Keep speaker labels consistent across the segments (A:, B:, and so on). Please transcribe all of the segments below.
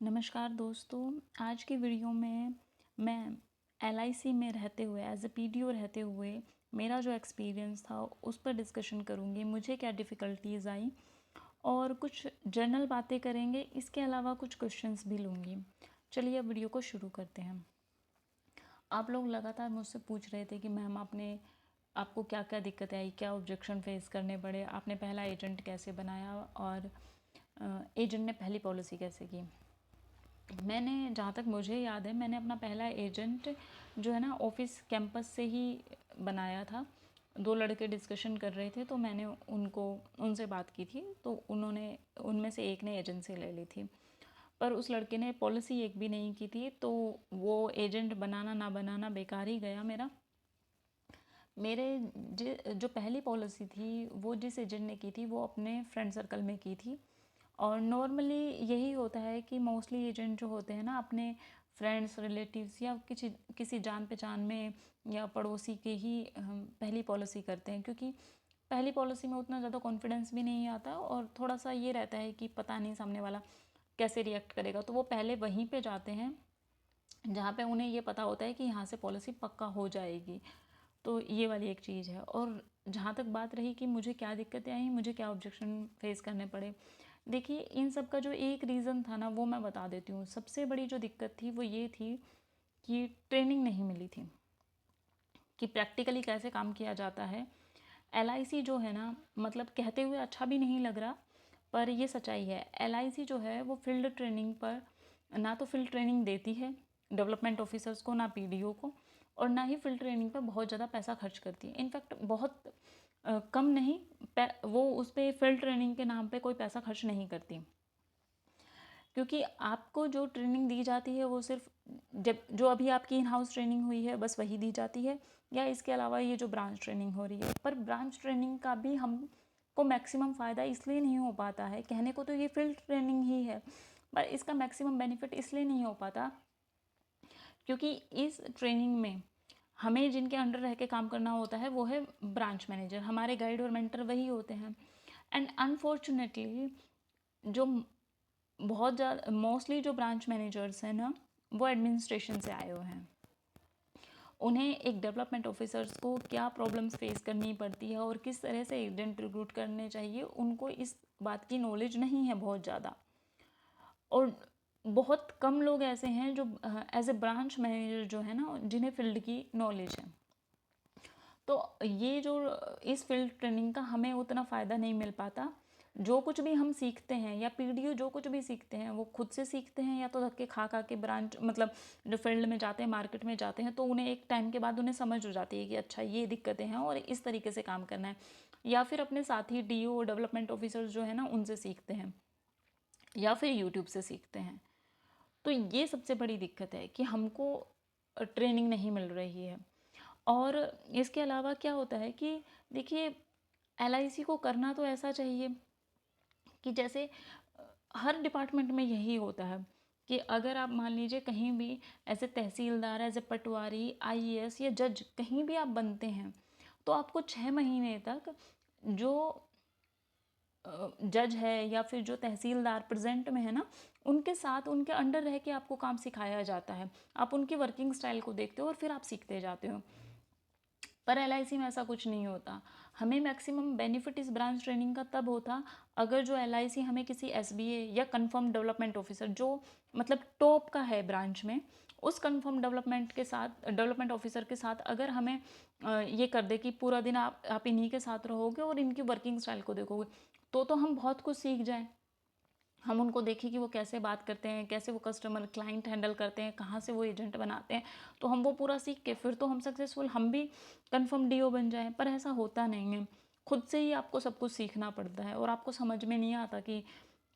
A: नमस्कार दोस्तों। आज की वीडियो में मैं एलआईसी में रहते हुए एज ए पीडीओ रहते हुए मेरा जो एक्सपीरियंस था उस पर डिस्कशन करूँगी। मुझे क्या डिफ़िकल्टीज़ आई और कुछ जनरल बातें करेंगे। इसके अलावा कुछ क्वेश्चंस भी लूँगी। चलिए अब वीडियो को शुरू करते हैं। आप लोग लगातार मुझसे पूछ रहे थे कि मैम आपको क्या क्या दिक्कतें आई, क्या ऑब्जेक्शन फेस करने पड़े, आपने पहला एजेंट कैसे बनाया और एजेंट ने पहली पॉलिसी कैसे की। मैंने, जहाँ तक मुझे याद है, मैंने अपना पहला एजेंट जो है ना ऑफिस कैंपस से ही बनाया था। 2 लड़के डिस्कशन कर रहे थे तो मैंने उनसे बात की थी, तो उनमें से एक ने एजेंसी ले ली थी, पर उस लड़के ने पॉलिसी एक भी नहीं की थी, तो वो एजेंट बनाना ना बनाना बेकार ही गया मेरा। मेरे जो पहली पॉलिसी थी वो जिस एजेंट ने की थी वो अपने फ्रेंड सर्कल में की थी। और नॉर्मली यही होता है कि मोस्टली एजेंट जो होते हैं ना अपने फ्रेंड्स, रिलेटिव्स या किसी जान पहचान में या पड़ोसी के ही हम पहली पॉलिसी करते हैं, क्योंकि पहली पॉलिसी में उतना ज़्यादा कॉन्फिडेंस भी नहीं आता और थोड़ा सा ये रहता है कि पता नहीं सामने वाला कैसे रिएक्ट करेगा, तो वो पहले वहीं पे जाते हैं जहाँ पे उन्हें ये पता होता है कि यहाँ से पॉलिसी पक्का हो जाएगी। तो ये वाली एक चीज़ है। और जहाँ तक बात रही कि मुझे क्या दिक्कतें आई, मुझे क्या ऑब्जेक्शन फेस करने पड़े, देखिए इन सब का जो एक रीज़न था ना वो मैं बता देती हूँ। सबसे बड़ी जो दिक्कत थी वो ये थी कि ट्रेनिंग नहीं मिली थी कि प्रैक्टिकली कैसे काम किया जाता है। एलआईसी जो है ना, मतलब कहते हुए अच्छा भी नहीं लग रहा पर ये सच्चाई है। एलआईसी जो है वो फील्ड ट्रेनिंग पर ना तो फील्ड ट्रेनिंग देती है डेवलपमेंट ऑफिसर्स को, ना पीडीओ को, और ना ही फील्ड ट्रेनिंग पर बहुत ज़्यादा पैसा खर्च करती है। इनफैक्ट बहुत कम नहीं, वो उस पर फील्ड ट्रेनिंग के नाम पे कोई पैसा खर्च नहीं करती, क्योंकि आपको जो ट्रेनिंग दी जाती है वो सिर्फ जब जो अभी आपकी इन हाउस ट्रेनिंग हुई है बस वही दी जाती है, या इसके अलावा ये जो ब्रांच ट्रेनिंग हो रही है। पर ब्रांच ट्रेनिंग का भी हमको मैक्सिमम फ़ायदा इसलिए नहीं हो पाता है, कहने को तो ये फील्ड ट्रेनिंग ही है पर इसका मैक्सिमम बेनिफिट इसलिए नहीं हो पाता क्योंकि इस ट्रेनिंग में हमें जिनके अंडर रह के काम करना होता है वो है ब्रांच मैनेजर, हमारे गाइड और मेंटर वही होते हैं। एंड अनफॉर्चुनेटली जो बहुत ज़्यादा मोस्टली जो ब्रांच मैनेजर्स हैं ना वो एडमिनिस्ट्रेशन से आए हुए हैं। उन्हें एक डेवलपमेंट ऑफिसर्स को क्या प्रॉब्लम्स फेस करनी पड़ती है और किस तरह से एजेंट रिक्रूट करने चाहिए, उनको इस बात की नॉलेज नहीं है बहुत ज़्यादा। और बहुत कम लोग ऐसे हैं जो एज ए ब्रांच मैनेजर जो है ना जिन्हें फील्ड की नॉलेज है। तो ये जो इस फील्ड ट्रेनिंग का हमें उतना फ़ायदा नहीं मिल पाता। जो कुछ भी हम सीखते हैं या पीडीओ जो कुछ भी सीखते हैं वो खुद से सीखते हैं या तो धक्के खा खा के ब्रांच मतलब जो फील्ड में जाते हैं, मार्केट में जाते हैं, तो उन्हें एक टाइम के बाद उन्हें समझ हो जाती है कि अच्छा ये दिक्कतें हैं और इस तरीके से काम करना है, या फिर अपने साथी डीओ डेवलपमेंट ऑफिसर्स जो है ना उनसे सीखते हैं या फिर यूट्यूब से सीखते हैं। तो ये सबसे बड़ी दिक्कत है कि हमको ट्रेनिंग नहीं मिल रही है। और इसके अलावा क्या होता है कि देखिए एलआईसी को करना तो ऐसा चाहिए कि जैसे हर डिपार्टमेंट में यही होता है कि अगर आप मान लीजिए कहीं भी as a tehsildar, as a patwari, IAS या जज कहीं भी आप बनते हैं तो आपको 6 महीने तक जो जज है या फिर जो तहसीलदार प्रेजेंट में है ना उनके साथ उनके अंडर रह के आपको काम सिखाया जाता है। आप उनकी वर्किंग स्टाइल को देखते हो और फिर आप सीखते जाते हो। पर एलआईसी में ऐसा कुछ नहीं होता। हमें मैक्सिमम बेनिफिट इस ब्रांच ट्रेनिंग का तब होता अगर जो एलआईसी हमें किसी एसबीए या कंफर्म डेवलपमेंट ऑफिसर जो मतलब टॉप का है ब्रांच में, उस कंफर्म डेवलपमेंट ऑफिसर के साथ अगर हमें ये कर दे कि पूरा दिन आप इन्हीं के साथ रहोगे और इनकी वर्किंग स्टाइल को देखोगे, तो हम बहुत कुछ सीख जाएं। हम उनको देखें कि वो कैसे बात करते हैं, कैसे वो कस्टमर क्लाइंट हैंडल करते हैं, कहाँ से वो एजेंट बनाते हैं, तो हम वो पूरा सीख के फिर तो हम सक्सेसफुल, हम भी कंफर्म डीओ बन जाएं। पर ऐसा होता नहीं है, खुद से ही आपको सब कुछ सीखना पड़ता है और आपको समझ में नहीं आता कि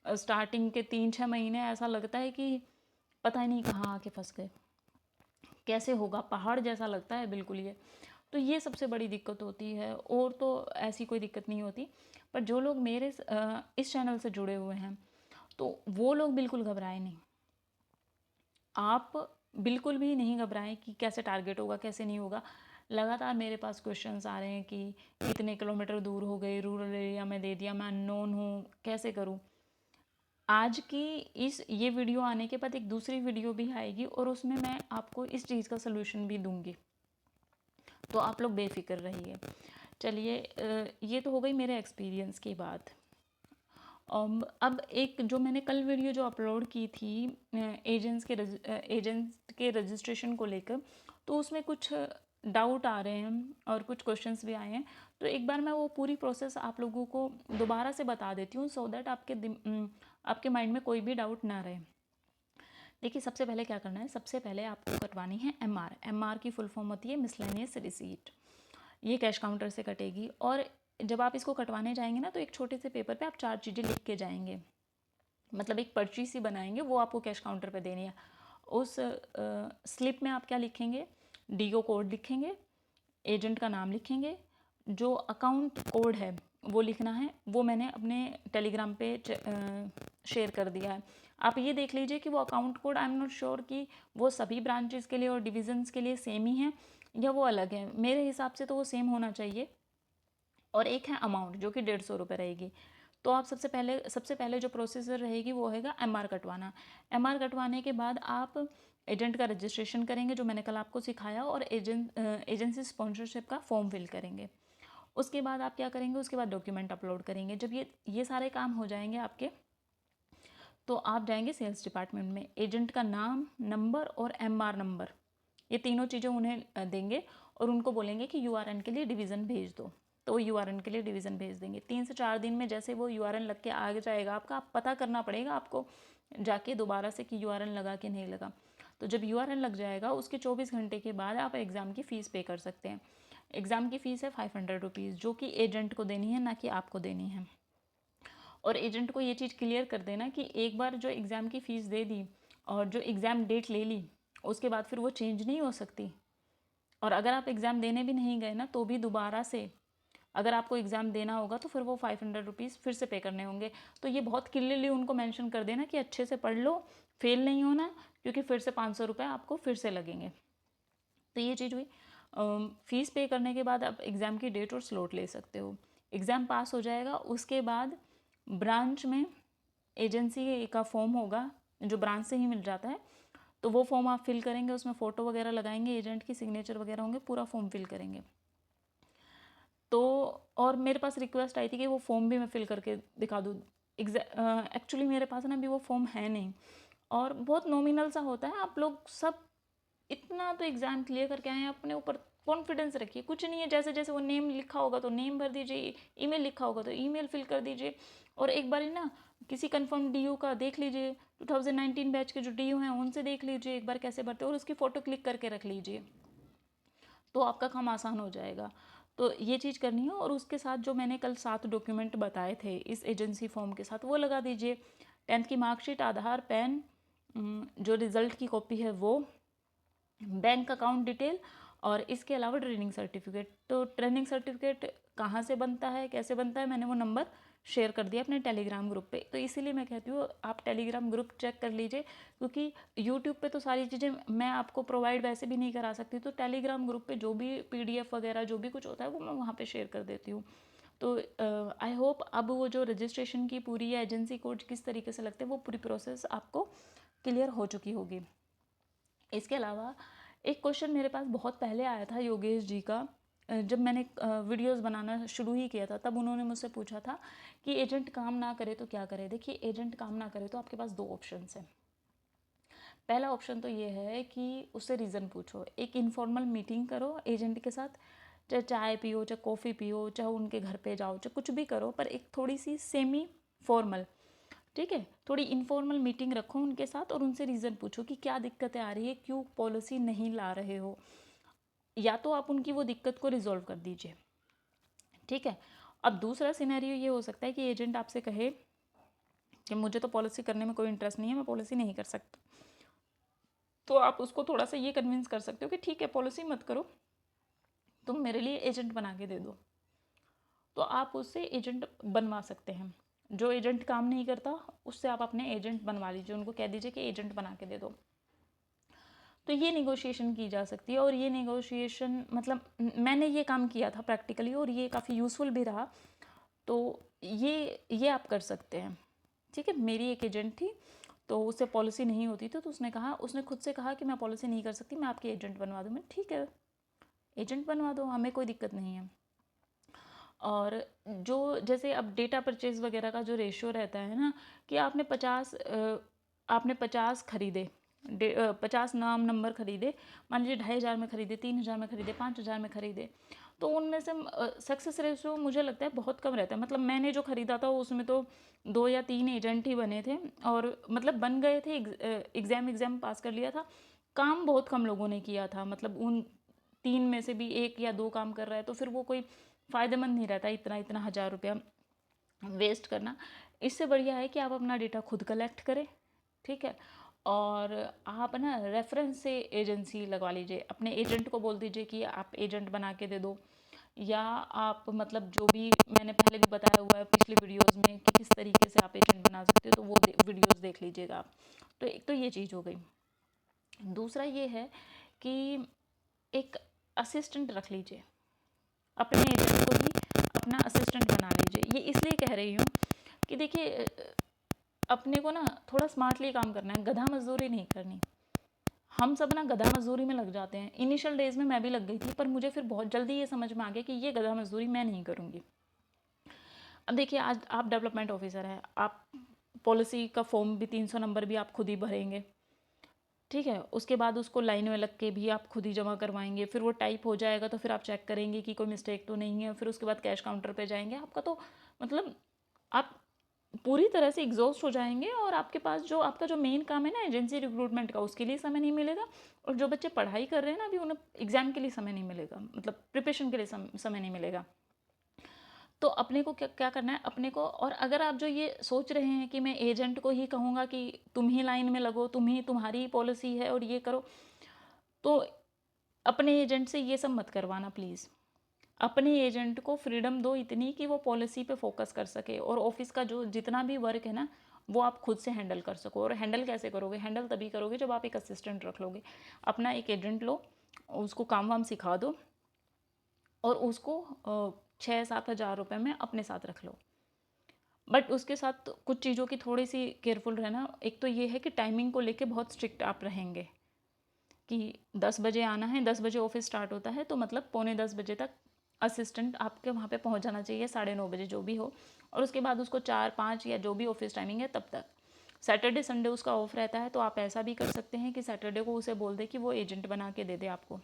A: स्टार्टिंग के 3-6 महीने ऐसा लगता है कि पता ही नहीं कहाँ आके फंस गए, कैसे होगा, पहाड़ जैसा लगता है बिल्कुल ये। तो ये सबसे बड़ी दिक्कत होती है, और तो ऐसी कोई दिक्कत नहीं होती। पर जो लोग मेरे इस चैनल से जुड़े हुए हैं तो वो लोग बिल्कुल घबराए नहीं। आप बिल्कुल भी नहीं घबराएं कि कैसे टारगेट होगा, कैसे नहीं होगा। लगातार मेरे पास क्वेश्चंस आ रहे हैं कि इतने किलोमीटर दूर हो गए, रूरल एरिया में दे दिया, मैं अननोन हूँ, कैसे करूँ। आज की इस ये वीडियो आने के बाद एक दूसरी वीडियो भी आएगी और उसमें मैं आपको इस चीज़ का सलूशन भी दूंगी, तो आप लोग बेफिक्र रहिए। चलिए, ये तो हो गई मेरे एक्सपीरियंस की बात। अब एक जो मैंने कल वीडियो जो अपलोड की थी एजेंट के रजिस्ट्रेशन को लेकर, तो उसमें कुछ डाउट आ रहे हैं और कुछ क्वेश्चंस भी आए हैं। तो एक बार मैं वो पूरी प्रोसेस आप लोगों को दोबारा से बता देती हूँ, सो दैट आपके माइंड में कोई भी डाउट ना रहे। देखिए, सबसे पहले क्या करना है, सबसे पहले आपको कटवानी है एमआर की फुल फॉर्म होती है मिसलेनियस रिसीट। ये कैश काउंटर से कटेगी, और जब आप इसको कटवाने जाएंगे ना, तो एक छोटे से पेपर पे आप 4 चीज़ें लिख के जाएंगे, मतलब एक पर्ची सी बनाएंगे, वो आपको कैश काउंटर पे देनी है। उस स्लिप में आप क्या लिखेंगे, डीओ कोड लिखेंगे, एजेंट का नाम लिखेंगे, जो अकाउंट कोड है वो लिखना है। वो मैंने अपने टेलीग्राम पे शेयर कर दिया है। आप ये देख लीजिए कि वो account code, I am not sure कि वो सभी ब्रांचेस के लिए और डिविजन्स के लिए सेम ही है या वो अलग है। मेरे हिसाब से तो वो सेम होना चाहिए। और एक है अमाउंट, जो कि 150 रुपये रहेगी। तो आप सबसे पहले जो प्रोसीजर रहेगी वो होगा एमआर कटवाना। एमआर कटवाने के बाद आप एजेंट का रजिस्ट्रेशन करेंगे, जो मैंने कल आपको सिखाया, और एजेंसी स्पॉन्सरशिप का फॉर्म फिल करेंगे। उसके बाद आप क्या करेंगे, उसके बाद डॉक्यूमेंट अपलोड करेंगे। जब ये सारे काम हो जाएंगे आपके, तो आप जाएंगे सेल्स डिपार्टमेंट में, एजेंट का नाम, नंबर और एमआर नंबर, ये तीनों चीज़ें उन्हें देंगे और उनको बोलेंगे कि यूआरएन के लिए डिवीज़न भेज दो। तो वो यूआरएन के लिए डिवीज़न भेज देंगे। 3 से 4 दिन में जैसे वो यूआरएन लग के आ जाएगा आपका, आप पता करना पड़ेगा आपको जाके दोबारा से कि यूआरएन लगा कि नहीं लगा। तो जब यूआरएन लग जाएगा, उसके 24 घंटे के बाद आप एग्ज़ाम की फ़ीस पे कर सकते हैं। एग्ज़ाम की फ़ीस है 500 रुपीज़, जो कि एजेंट को देनी है, ना कि आपको देनी है। और एजेंट को ये चीज़ क्लियर कर देना कि एक बार जो एग्ज़ाम की फ़ीस दे दी और जो एग्ज़ाम डेट ले ली, उसके बाद फिर वो चेंज नहीं हो सकती। और अगर आप एग्ज़ाम देने भी नहीं गए ना, तो भी दोबारा से अगर आपको एग्ज़ाम देना होगा, तो फिर वो 500 रुपीज़ फिर से पे करने होंगे। तो ये बहुत क्लियरली उनको मेंशन कर देना कि अच्छे से पढ़ लो, फेल नहीं होना, क्योंकि फिर से 500 रुपये आपको फिर से लगेंगे। तो ये चीज़ हुई। फ़ीस पे करने के बाद आप एग्ज़ाम की डेट और स्लॉट ले सकते हो। एग्ज़ाम पास हो जाएगा, उसके बाद ब्रांच में एजेंसी का फॉर्म होगा, जो ब्रांच से ही मिल जाता है। तो वो फॉर्म आप फिल करेंगे, उसमें फ़ोटो वगैरह लगाएंगे, एजेंट की सिग्नेचर वगैरह होंगे, पूरा फॉर्म फिल करेंगे। तो और मेरे पास रिक्वेस्ट आई थी कि वो फॉर्म भी मैं फिल करके दिखा दूँ। एक्चुअली मेरे पास ना अभी वो फॉर्म है नहीं, और बहुत नॉमिनल सा होता है। आप लोग सब इतना तो एग्ज़ाम क्लियर करके आए हैं, अपने ऊपर कॉन्फिडेंस रखिए। कुछ नहीं है, जैसे जैसे वो नेम लिखा होगा तो नेम भर दीजिए, ईमेल लिखा होगा तो ईमेल फिल कर दीजिए। और एक बार ना किसी कंफर्म डीयू का देख लीजिए, 2019 बैच के जो डीयू हैं उनसे देख लीजिए एक बार कैसे भरते हैं, और उसकी फ़ोटो क्लिक करके रख लीजिए, तो आपका काम आसान हो जाएगा। तो ये चीज़ करनी है। और उसके साथ जो मैंने कल 7 डॉक्यूमेंट बताए थे इस एजेंसी फॉर्म के साथ, वो लगा दीजिए। 10th की मार्कशीट, आधार, पैन, जो रिज़ल्ट की कॉपी है वो, बैंक अकाउंट डिटेल, और इसके अलावा ट्रेनिंग सर्टिफिकेट। तो ट्रेनिंग सर्टिफिकेट कहाँ से बनता है, कैसे बनता है, मैंने वो नंबर शेयर कर दिया अपने टेलीग्राम ग्रुप पे। तो इसीलिए मैं कहती हूँ आप टेलीग्राम ग्रुप चेक कर लीजिए, क्योंकि यूट्यूब पे तो सारी चीज़ें मैं आपको प्रोवाइड वैसे भी नहीं करा सकती। तो टेलीग्राम ग्रुप पे जो भी पीडीएफ वगैरह जो भी कुछ होता है वो मैं वहाँ पे शेयर कर देती हूँ। तो आई होप अब वो जो रजिस्ट्रेशन की पूरी या एजेंसी कोड किस तरीके से लगते हैं, वो पूरी प्रोसेस आपको क्लियर हो चुकी होगी। इसके अलावा एक क्वेश्चन मेरे पास बहुत पहले आया था योगेश जी का, जब मैंने वीडियोस बनाना शुरू ही किया था, तब उन्होंने मुझसे पूछा था कि एजेंट काम ना करे तो क्या करे। देखिए, एजेंट काम ना करे तो आपके पास 2 ऑप्शंस हैं। पहला ऑप्शन तो ये है कि उससे रीज़न पूछो, एक इनफॉर्मल मीटिंग करो एजेंट के साथ, चाहे चाय पियो, चाहे कॉफ़ी पियो, चाहे उनके घर पे जाओ, चाहे कुछ भी करो, पर एक थोड़ी सी सेमी फॉर्मल, ठीक है, थोड़ी इनफॉर्मल मीटिंग रखो उनके साथ और उनसे रीज़न पूछो कि क्या दिक्कतें आ रही है, क्यों पॉलिसी नहीं ला रहे हो, या तो आप उनकी वो दिक्कत को रिजॉल्व कर दीजिए। ठीक है। अब दूसरा सिनेरियो ये हो सकता है कि एजेंट आपसे कहे कि मुझे तो पॉलिसी करने में कोई इंटरेस्ट नहीं है, मैं पॉलिसी नहीं कर सकता। तो आप उसको थोड़ा सा ये कन्विंस कर सकते हो कि ठीक है, पॉलिसी मत करो, तुम मेरे लिए एजेंट बना के दे दो। तो आप उससे एजेंट बनवा सकते हैं। जो एजेंट काम नहीं करता उससे आप अपने एजेंट बनवा लीजिए, उनको कह दीजिए कि एजेंट बना के दे दो। तो ये नेगोशिएशन की जा सकती है, और ये नेगोशिएशन मतलब मैंने ये काम किया था प्रैक्टिकली, और ये काफ़ी यूज़फुल भी रहा। तो ये आप कर सकते हैं। ठीक है, मेरी एक एजेंट थी, तो उससे पॉलिसी नहीं होती थी, तो उसने खुद से कहा कि मैं पॉलिसी नहीं कर सकती, मैं आपकी एजेंट बनवा दूँ। मैं ठीक है, एजेंट बनवा दो, हमें कोई दिक्कत नहीं है। और जो जैसे अब डेटा परचेज़ वगैरह का जो रेशियो रहता है ना, कि आपने 50 खरीदे, 50 नंबर खरीदे, मान लीजिए 2,500 में खरीदे, 3,000 में खरीदे, 5,000 में खरीदे, तो उनमें से सक्सेस रेशियो मुझे लगता है बहुत कम रहता है। मतलब मैंने जो खरीदा था उसमें तो 2 या 3 एजेंट ही बने थे, और मतलब बन गए थे, एग्ज़ाम पास कर लिया था, काम बहुत कम लोगों ने किया था। मतलब उन 3 में से भी 1 या 2 काम कर रहा है, तो फिर वो कोई फ़ायदेमंद नहीं रहता इतना इतना 1,000 रुपया वेस्ट करना। इससे बढ़िया है कि आप अपना डेटा खुद कलेक्ट करें, ठीक है। और आप ना रेफरेंस से एजेंसी लगवा लीजिए, अपने एजेंट को बोल दीजिए कि आप एजेंट बना के दे दो, या आप मतलब जो भी मैंने पहले भी बताया हुआ है पिछली वीडियोस में कि किस तरीके से आप एजेंट बना सकते हो, तो वो वीडियोस देख लीजिएगा आप। तो एक तो ये चीज़ हो गई। दूसरा ये है कि एक असिस्टेंट रख लीजिए, अपने एजेंट को ही अपना असिस्टेंट बना लीजिए। ये इसलिए कह रही हूँ कि देखिए, अपने को ना थोड़ा स्मार्टली काम करना है, गधा मजदूरी नहीं करनी। हम सब ना गधा मजदूरी में लग जाते हैं। इनिशियल डेज में मैं भी लग गई थी, पर मुझे फिर बहुत जल्दी ये समझ में आ गया कि ये गधा मजदूरी मैं नहीं करूँगी। अब देखिए, आज आप डेवलपमेंट ऑफिसर हैं, आप पॉलिसी का फॉर्म भी 300 नंबर भी आप खुद ही भरेंगे, ठीक है। उसके बाद उसको लाइन में लग के भी आप खुद ही जमा करवाएंगे, फिर वो टाइप हो जाएगा तो फिर आप चेक करेंगे कि कोई मिस्टेक तो नहीं है, फिर उसके बाद कैश काउंटर पे जाएंगे। आपका तो मतलब आप पूरी तरह से एग्जॉस्ट हो जाएंगे, और आपके पास जो आपका जो मेन काम है ना एजेंसी रिक्रूटमेंट का, उसके लिए समय नहीं मिलेगा। और जो बच्चे पढ़ाई कर रहे हैं ना अभी, उन्हें एग्जाम के लिए समय नहीं मिलेगा, मतलब प्रिपरेशन के लिए समय नहीं मिलेगा। तो अपने को क्या क्या करना है अपने को। और अगर आप जो ये सोच रहे हैं कि मैं एजेंट को ही कहूँगा कि तुम ही लाइन में लगो, तुम्हारी ही पॉलिसी है और ये करो, तो अपने एजेंट से ये सब मत करवाना प्लीज़। अपने एजेंट को फ्रीडम दो इतनी कि वो पॉलिसी पे फोकस कर सके, और ऑफिस का जो जितना भी वर्क है ना, वो आप खुद से हैंडल कर सको। और हैंडल कैसे करोगे? हैंडल तभी करोगे जब आप एक असिस्टेंट रख लोगे। अपना एक एजेंट लो, उसको काम वाम सिखा दो, और उसको 6-7 हज़ार रुपये में अपने साथ रख लो। बट उसके साथ कुछ चीज़ों की थोड़ी सी केयरफुल रहना। एक तो ये है कि टाइमिंग को लेके बहुत स्ट्रिक्ट आप रहेंगे, कि 10 बजे आना है, 10 बजे ऑफिस स्टार्ट होता है, तो मतलब पौने 10 बजे तक असिस्टेंट आपके वहाँ पे पहुँच जाना चाहिए, 9:30 बजे जो भी हो। और उसके बाद उसको 4-5 या जो भी ऑफिस टाइमिंग है तब तक। सैटरडे संडे उसका ऑफ रहता है, तो आप ऐसा भी कर सकते हैं कि सैटरडे को उसे बोल दे कि वो एजेंट बना के दे दे आपको,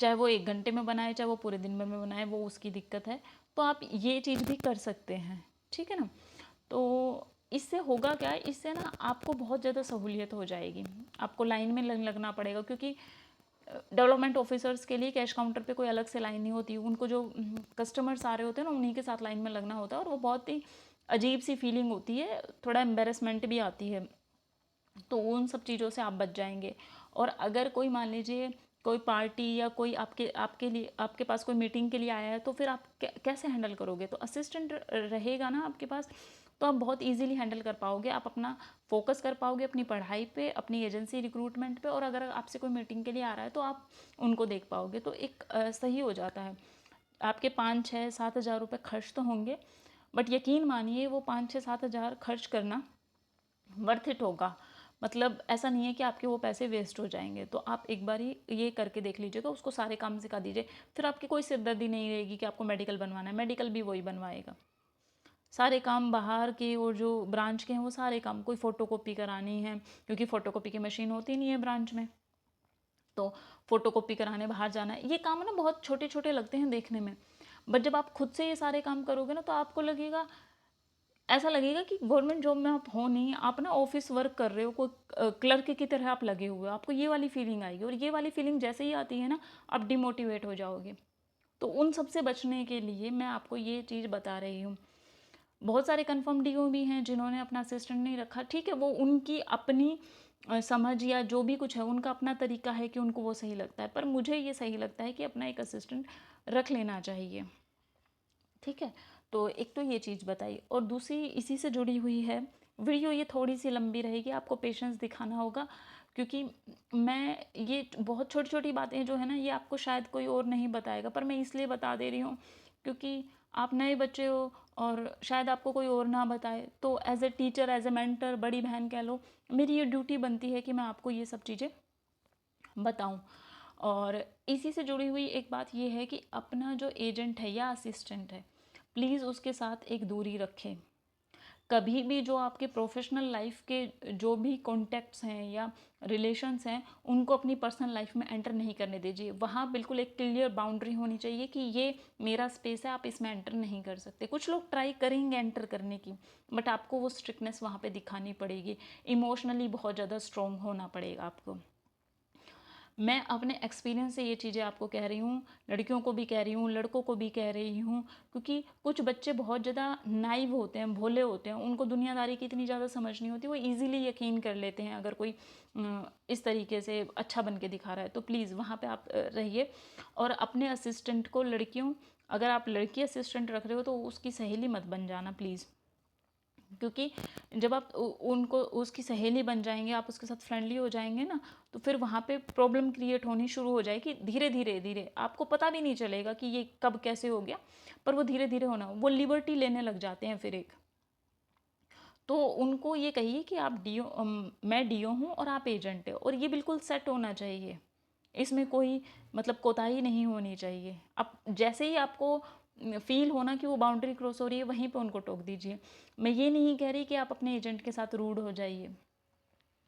A: चाहे वो 1 घंटे में बनाए, चाहे वो पूरे दिन में बनाए, वो उसकी दिक्कत है। तो आप ये चीज़ भी कर सकते हैं, ठीक है ना। तो इससे होगा क्या, इससे ना आपको बहुत ज़्यादा सहूलियत हो जाएगी। आपको लाइन में लगना पड़ेगा, क्योंकि डेवलपमेंट ऑफिसर्स के लिए कैश काउंटर पे कोई अलग से लाइन नहीं होती। उनको जो कस्टमर्स आ रहे होते हैं ना, उन्हीं के साथ लाइन में लगना होता है, और वो बहुत ही अजीब सी फीलिंग होती है, थोड़ा एम्बेरसमेंट भी आती है। तो उन सब चीज़ों से आप बच जाएंगे। और अगर कोई मान लीजिए कोई पार्टी या कोई आपके आपके लिए आपके पास कोई मीटिंग के लिए आया है, तो फिर आप कैसे हैंडल करोगे? तो असिस्टेंट रहेगा ना आपके पास, तो आप बहुत इजीली हैंडल कर पाओगे। आप अपना फोकस कर पाओगे अपनी पढ़ाई पे, अपनी एजेंसी रिक्रूटमेंट पे, और अगर आपसे कोई मीटिंग के लिए आ रहा है तो आप उनको देख पाओगे। तो एक सही हो जाता है। आपके 5-6-7 हज़ार रुपये खर्च तो होंगे, बट यकीन मानिए वो 5-6-7 हज़ार खर्च करना वर्थ इट होगा। मतलब ऐसा नहीं है कि आपके वो पैसे वेस्ट हो जाएंगे। तो आप एक बार ही ये करके देख लीजिएगा, उसको सारे काम सिखा दीजिए, फिर आपकी कोई सिरदर्दी नहीं रहेगी कि आपको मेडिकल बनवाना है। मेडिकल भी वही बनवाएगा, सारे काम बाहर के और जो ब्रांच के हैं वो सारे काम। कोई फ़ोटोकॉपी करानी है, क्योंकि फ़ोटोकॉपी की मशीन होती नहीं है ब्रांच में, तो फ़ोटोकॉपी कराने बाहर जाना है। ये काम ना बहुत छोटे छोटे लगते हैं देखने में, बट जब आप खुद से ये सारे काम करोगे ना, तो आपको लगेगा, ऐसा लगेगा कि गवर्नमेंट जॉब में आप हो नहीं, आप ना ऑफिस वर्क कर रहे हो, कोई क्लर्क की तरह आप लगे हुए हो। आपको ये वाली फीलिंग आएगी, और ये वाली फीलिंग जैसे ही आती है ना, आप डिमोटिवेट हो जाओगे। तो उन सब से बचने के लिए मैं आपको ये चीज़ बता रही हूँ। बहुत सारे कन्फर्म डीओ भी हैं जिन्होंने अपना असिस्टेंट नहीं रखा, ठीक है, वो उनकी अपनी समझ या जो भी कुछ है, उनका अपना तरीका है कि उनको वो सही लगता है। पर मुझे ये सही लगता है कि अपना एक असिस्टेंट रख लेना चाहिए, ठीक है। तो एक तो ये चीज़ बताई, और दूसरी इसी से जुड़ी हुई है। वीडियो ये थोड़ी सी लंबी रहेगी, आपको पेशेंस दिखाना होगा, क्योंकि मैं ये बहुत छोटी छोटी बातें जो है ना, ये आपको शायद कोई और नहीं बताएगा, पर मैं इसलिए बता दे रही हूँ क्योंकि आप नए बच्चे हो, और शायद आपको कोई और ना बताए, तो as a teacher, as a mentor, बड़ी बहन कह लो, मेरी ये ड्यूटी बनती है कि मैं आपको ये सब चीज़ें बताऊं। और इसी से जुड़ी हुई एक बात ये है कि अपना जो एजेंट है या असिस्टेंट है, प्लीज़ उसके साथ एक दूरी रखें। कभी भी जो आपके प्रोफेशनल लाइफ के जो भी कॉन्टैक्ट्स हैं या रिलेशंस हैं, उनको अपनी पर्सनल लाइफ में एंटर नहीं करने दीजिए। वहाँ बिल्कुल एक क्लियर बाउंड्री होनी चाहिए कि ये मेरा स्पेस है, आप इसमें एंटर नहीं कर सकते। कुछ लोग ट्राई करेंगे एंटर करने की, बट आपको वो स्ट्रिक्टनेस वहाँ पे दिखानी पड़ेगी, इमोशनली बहुत ज़्यादा स्ट्रॉन्ग होना पड़ेगा आपको। मैं अपने एक्सपीरियंस से ये चीज़ें आपको कह रही हूँ, लड़कियों को भी कह रही हूँ, लड़कों को भी कह रही हूँ, क्योंकि कुछ बच्चे बहुत ज़्यादा नाइव होते हैं, भोले होते हैं, उनको दुनियादारी की इतनी ज़्यादा समझ नहीं होती, वो इजीली यकीन कर लेते हैं अगर कोई इस तरीके से अच्छा बन के दिखा रहा है। तो प्लीज़ वहाँ पे आप रहिए। और अपने असिस्टेंट को, लड़कियों, अगर आप लड़की असिस्टेंट रख रहे हो तो उसकी सहेली मत बन जाना प्लीज़, क्योंकि जब आप उनको उसकी सहेली बन जाएंगे, आप उसके साथ फ्रेंडली हो जाएंगे ना, तो फिर वहाँ पे प्रॉब्लम क्रिएट होनी शुरू हो जाएगी। धीरे धीरे धीरे आपको पता भी नहीं चलेगा कि ये कब कैसे हो गया, पर वो धीरे धीरे होना, वो लिबर्टी लेने लग जाते हैं फिर एक। तो उनको ये कहिए कि आप डीओ, मैं डीओ हूँ और आप एजेंट है, और ये बिल्कुल सेट होना चाहिए। इसमें कोई मतलब कोताही नहीं होनी चाहिए। अब जैसे ही आपको फील होना कि वो बाउंड्री क्रॉस हो रही है, वहीं पे उनको टोक दीजिए। मैं ये नहीं कह रही कि आप अपने एजेंट के साथ रूड हो जाइए,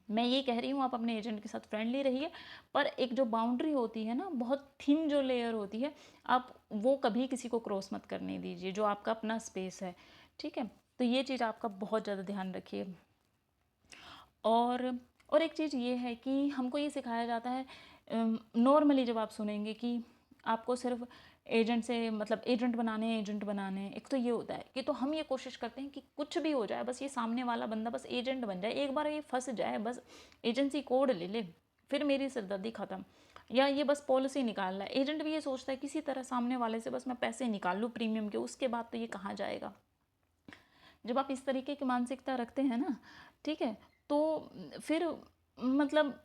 A: मैं ये कह रही हूँ आप अपने एजेंट के साथ फ्रेंडली रहिए, पर एक जो बाउंड्री होती है ना, बहुत थिन जो लेयर होती है, आप वो कभी किसी को क्रॉस मत करने दीजिए, जो आपका अपना स्पेस है। ठीक है, तो ये चीज़ आपका बहुत ज़्यादा ध्यान रखिए। और और एक चीज़ ये है कि हमको ये सिखाया जाता है, नॉर्मली जब आप सुनेंगे कि आपको सिर्फ एजेंट से मतलब एजेंट बनाने हैं, एजेंट बनाने हैं, एक तो ये होता है कि तो हम ये कोशिश करते हैं कि कुछ भी हो जाए, बस ये सामने वाला बंदा बस एजेंट बन जाए, एक बार ये फंस जाए, बस एजेंसी कोड ले ले, फिर मेरी सिरदर्दी ख़त्म। या ये बस पॉलिसी निकाल रहा है, एजेंट भी ये सोचता है किसी तरह सामने वाले से बस मैं पैसे निकाल लूँ प्रीमियम के, उसके बाद तो ये कहाँ जाएगा। जब आप इस तरीके की मानसिकता रखते हैं ना, ठीक है, तो फिर मतलब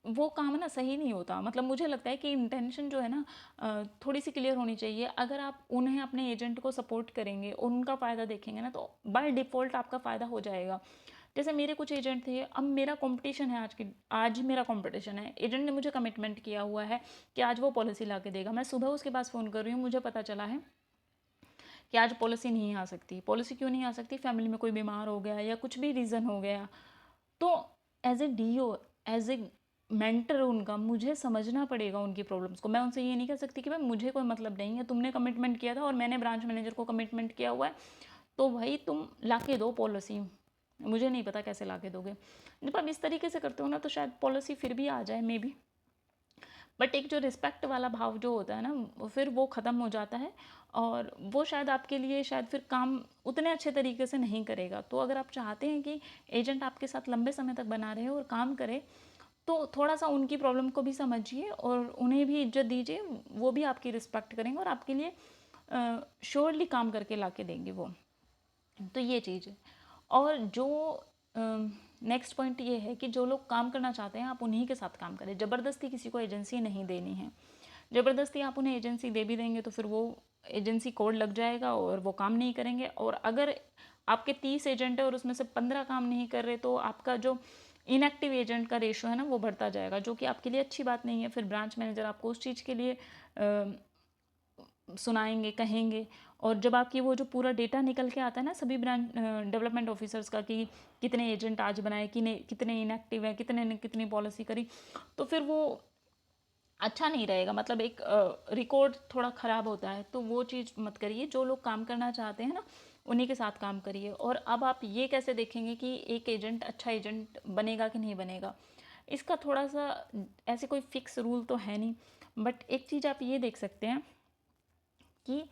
A: वो काम ना सही नहीं होता। मतलब मुझे लगता है कि इंटेंशन जो है ना, थोड़ी सी क्लियर होनी चाहिए। अगर आप उन्हें, अपने एजेंट को सपोर्ट करेंगे, उनका फ़ायदा देखेंगे ना, तो बाय डिफ़ॉल्ट आपका फ़ायदा हो जाएगा। जैसे मेरे कुछ एजेंट थे, अब मेरा कंपटीशन है, आज मेरा कंपटीशन है, एजेंट ने मुझे कमिटमेंट किया हुआ है कि आज वो पॉलिसी ला के देगा। मैं सुबह उसके पास फ़ोन कर रही हूँ, मुझे पता चला है कि आज पॉलिसी नहीं आ सकती। पॉलिसी क्यों नहीं आ सकती? फैमिली में कोई बीमार हो गया या कुछ भी रीज़न हो गया। तो as a DO, as a mentor उनका, मुझे समझना पड़ेगा उनकी प्रॉब्लम्स को। मैं उनसे ये नहीं कह सकती कि भाई मुझे कोई मतलब नहीं है, तुमने कमिटमेंट किया था और मैंने ब्रांच मैनेजर को कमिटमेंट किया हुआ है, तो भाई तुम ला के दो पॉलिसी, मुझे नहीं पता कैसे ला के दोगे। जब आप इस तरीके से करते हो ना, तो शायद पॉलिसी फिर भी आ जाए मे बी, बट एक जो रिस्पेक्ट वाला भाव जो होता है ना, फिर वो ख़त्म हो जाता है, और वो शायद आपके लिए शायद फिर काम उतने अच्छे तरीके से नहीं करेगा। तो अगर आप चाहते हैं कि एजेंट आपके साथ लंबे समय तक बना रहे और काम करे, तो थोड़ा सा उनकी प्रॉब्लम को भी समझिए और उन्हें भी इज्जत दीजिए। वो भी आपकी रिस्पेक्ट करेंगे और आपके लिए श्योरली काम करके ला के देंगे वो। तो ये चीज़ है। और जो नेक्स्ट पॉइंट ये है कि जो लोग काम करना चाहते हैं, आप उन्हीं के साथ काम करें। ज़बरदस्ती किसी को एजेंसी नहीं देनी है। ज़बरदस्ती आप उन्हें एजेंसी दे भी देंगे तो फिर वो एजेंसी कोड लग जाएगा और वो काम नहीं करेंगे। और अगर आपके 30 एजेंट है और उसमें से 15 काम नहीं कर रहे, तो आपका जो इनएक्टिव एजेंट का रेशो है ना, वो बढ़ता जाएगा, जो कि आपके लिए अच्छी बात नहीं है। फिर ब्रांच मैनेजर आपको उस चीज़ के लिए सुनाएंगे, कहेंगे। और जब आपकी वो जो पूरा डेटा निकल के आता है ना सभी ब्रांच डेवलपमेंट ऑफिसर्स का, कि कितने एजेंट आज बनाए, कितने इनएक्टिव हैं, कितने ने कितनी पॉलिसी करी, तो फिर वो अच्छा नहीं रहेगा। मतलब एक रिकॉर्ड थोड़ा ख़राब होता है, तो वो चीज़ मत करिए। जो लोग काम करना चाहते हैं ना, उन्हीं के साथ काम करिए। और अब आप ये कैसे देखेंगे कि एक एजेंट अच्छा एजेंट बनेगा कि नहीं बनेगा? इसका थोड़ा सा ऐसे कोई फिक्स रूल तो है नहीं, बट एक चीज़ आप ये देख सकते हैं कि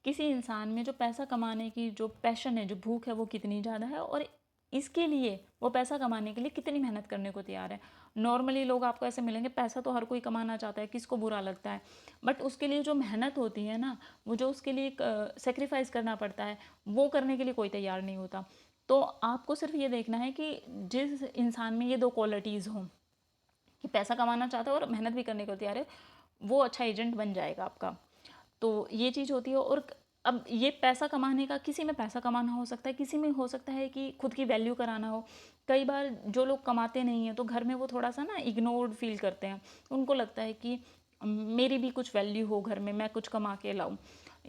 A: किसी इंसान में जो पैसा कमाने की जो पैशन है, जो भूख है, वो कितनी ज़्यादा है, और इसके लिए वो पैसा कमाने के लिए कितनी मेहनत करने को तैयार है। नॉर्मली लोग आपको ऐसे मिलेंगे, पैसा तो हर कोई कमाना चाहता है, किसको बुरा लगता है, बट उसके लिए जो मेहनत होती है ना, वो जो उसके लिए सेक्रीफाइस करना पड़ता है, वो करने के लिए कोई तैयार नहीं होता। तो आपको सिर्फ ये देखना है कि जिस इंसान में ये दो क्वालिटीज़ हों, कि पैसा कमाना चाहता है और मेहनत भी करने को तैयार है, वो अच्छा एजेंट बन जाएगा आपका। तो ये चीज़ होती है। और अब ये पैसा कमाने का, किसी में पैसा कमाना हो सकता है, किसी में हो सकता है कि खुद की वैल्यू कराना हो। कई बार जो लोग कमाते नहीं हैं तो घर में वो थोड़ा सा ना इग्नोर्ड फील करते हैं। उनको लगता है कि मेरी भी कुछ वैल्यू हो घर में, मैं कुछ कमा के लाऊं,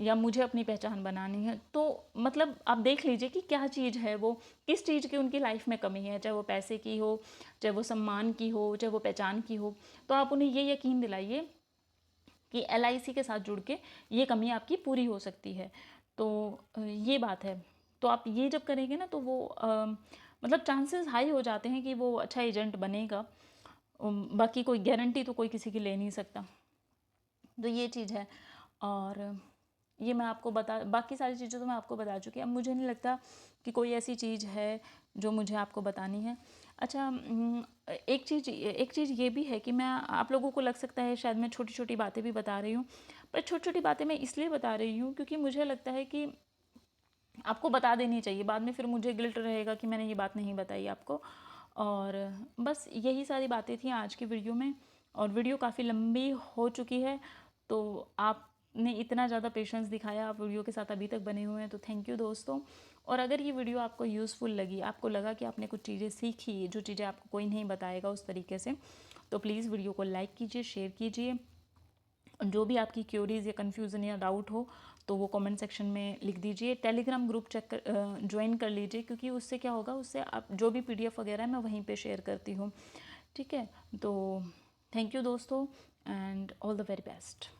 A: या मुझे अपनी पहचान बनानी है। तो मतलब आप देख लीजिए कि क्या चीज़ है वो, किस चीज़ की उनकी लाइफ में कमी है, चाहे वो पैसे की हो, चाहे वो सम्मान की हो, चाहे वो पहचान की हो। तो आप उन्हें ये यकीन दिलाइए कि LIC के साथ जुड़ के ये कमी आपकी पूरी हो सकती है। तो ये बात है। तो आप ये जब करेंगे ना तो वो मतलब चांसेस हाई हो जाते हैं कि वो अच्छा एजेंट बनेगा। बाकी कोई गारंटी तो कोई किसी की ले नहीं सकता। तो ये चीज़ है। और ये मैं आपको बता, बाकी सारी चीज़ें तो मैं आपको बता चुकी। अब मुझे नहीं लगता कि कोई ऐसी चीज़ है जो मुझे आपको बतानी है। अच्छा, एक चीज़ ये भी है कि मैं, आप लोगों को लग सकता है शायद मैं छोटी छोटी बातें भी बता रही हूँ, पर छोटी छोटी बातें मैं इसलिए बता रही हूँ क्योंकि मुझे लगता है कि आपको बता देनी चाहिए। बाद में फिर मुझे गिल्ट रहेगा कि मैंने ये बात नहीं बताई आपको। और बस यही सारी बातें थी आज की वीडियो में। और वीडियो काफ़ी लंबी हो चुकी है, तो आपने इतना ज़्यादा पेशेंस दिखाया, आप वीडियो के साथ अभी तक बने हुए हैं, तो थैंक यू दोस्तों। और अगर ये वीडियो आपको यूज़फुल लगी, आपको लगा कि आपने कुछ चीज़ें सीखी जो चीज़ें आपको कोई नहीं बताएगा उस तरीके से, तो प्लीज़ वीडियो को लाइक कीजिए, शेयर कीजिए। जो भी आपकी क्यूरीज या कन्फ्यूज़न या डाउट हो तो वो कमेंट सेक्शन में लिख दीजिए। टेलीग्राम ग्रुप चेक कर ज्वाइन कर लीजिए, क्योंकि उससे क्या होगा, उससे आप जो भी PDF वगैरह है मैं वहीं पे शेयर करती हूँ। ठीक है, तो थैंक यू दोस्तों, and all the very best.